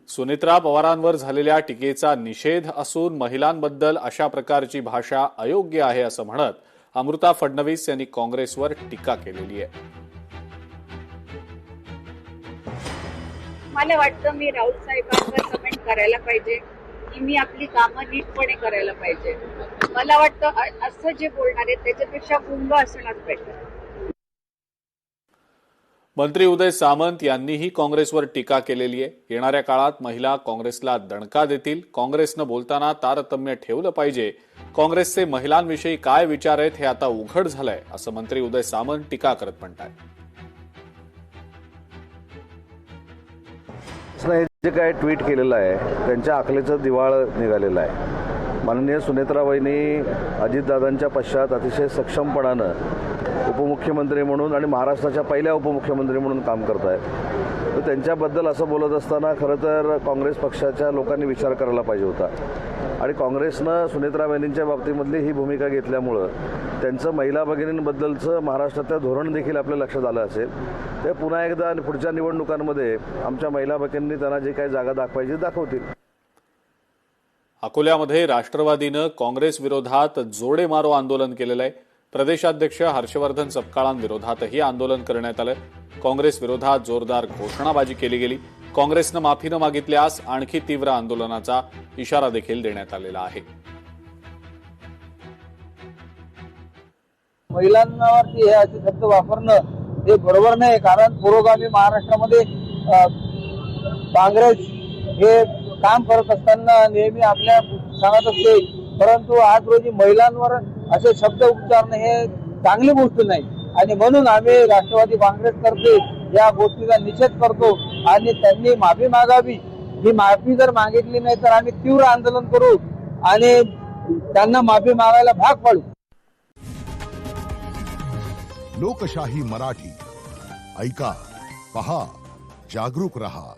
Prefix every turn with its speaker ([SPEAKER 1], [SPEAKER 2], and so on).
[SPEAKER 1] सुनेत्रा पवारांवर झालेल्या टीकेचा निषेध असून महिलांबद्दल अशा प्रकारची भाषा अयोग्य आहे असं म्हणत अमृता फडणवीस यांनी काँग्रेसवर टीका केलेली आहे.
[SPEAKER 2] मला वाटतं मी राऊत साहेबांवर कमेंट करायला पाहिजे की मी आपली कामं नीटपणे करायला पाहिजे. मला वाटतं असं जे बोलणार आहे त्याच्यापेक्षा गुंग असणार पाहिजे.
[SPEAKER 1] मंत्री उदय सामंत यांनीही काँग्रेसवर टीका केलेली आहे. येणाऱ्या काळात महिला काँग्रेसला दणका देतील. काँग्रेसनं बोलताना तारतम्य ठेवलं पाहिजे. काँग्रेसचे महिलांविषयी काय विचार आहेत हे आता उघड झालंय असं मंत्री उदय सामंत टीका करत म्हणतात.
[SPEAKER 3] जे काय ट्विट केलेलं आहे त्यांच्या आखलेचं दिवाळ निघालेलं आहे. माननीय सुनेत्रा वहिनी अजितदादांच्या पश्चात अतिशय सक्षमपणानं उपमुख्यमंत्री म्हणून आणि महाराष्ट्राच्या पहिल्या उपमुख्यमंत्री म्हणून काम करत आहेत. तर त्यांच्याबद्दल असं बोलत असताना खरं तर काँग्रेस पक्षाच्या लोकांनी विचार करायला पाहिजे होता आणि काँग्रेसनं सुनेत्रा वहिनींच्या बाबतीमधली ही भूमिका घेतल्यामुळं त्यांचं महिला भगिनींबद्दलचं महाराष्ट्रातलं धोरण देखील आपल्या लक्षात आलं असेल. ते पुन्हा एकदा पुढच्या निवडणुकांमध्ये आमच्या महिला भगिनींनी त्यांना जे काही जागा दाखवायची दाखवतील.
[SPEAKER 1] अकोल्यामध्ये राष्ट्रवादीनं काँग्रेस विरोधात जोडे मारो आंदोलन केलेलं आहे. प्रदेशाध्यक्ष हर्षवर्धन सपकाळांविरोधातही आंदोलन करण्यात आलं. काँग्रेस विरोधात जोरदार घोषणाबाजी केली गेली. काँग्रेसनं माफी न मागितल्यास आणखी तीव्र आंदोलनाचा इशारा देखील देण्यात आलेला आहे.
[SPEAKER 4] महिलांवरती हे असे शब्द वापरणं हे बरोबर नाही. कारण पुरोगामी महाराष्ट्रामध्ये काँग्रेस हे काम करत असताना नेहमी आपल्या सांगत असते, परंतु आज रोजी महिलांवर असे शब्द उच्चारणं हे चांगली गोष्ट नाही आणि म्हणून आम्ही राष्ट्रवादी काँग्रेसतर्फे या गोष्टीचा निषेध करतो आणि त्यांनी माफी मागावी. ही माफी जर मागितली नाही तर आम्ही तीव्र आंदोलन करू आणि त्यांना माफी मागायला भाग पाडू.
[SPEAKER 5] लोकशाही मराठी ऐका, पहा, जागरूक रहा.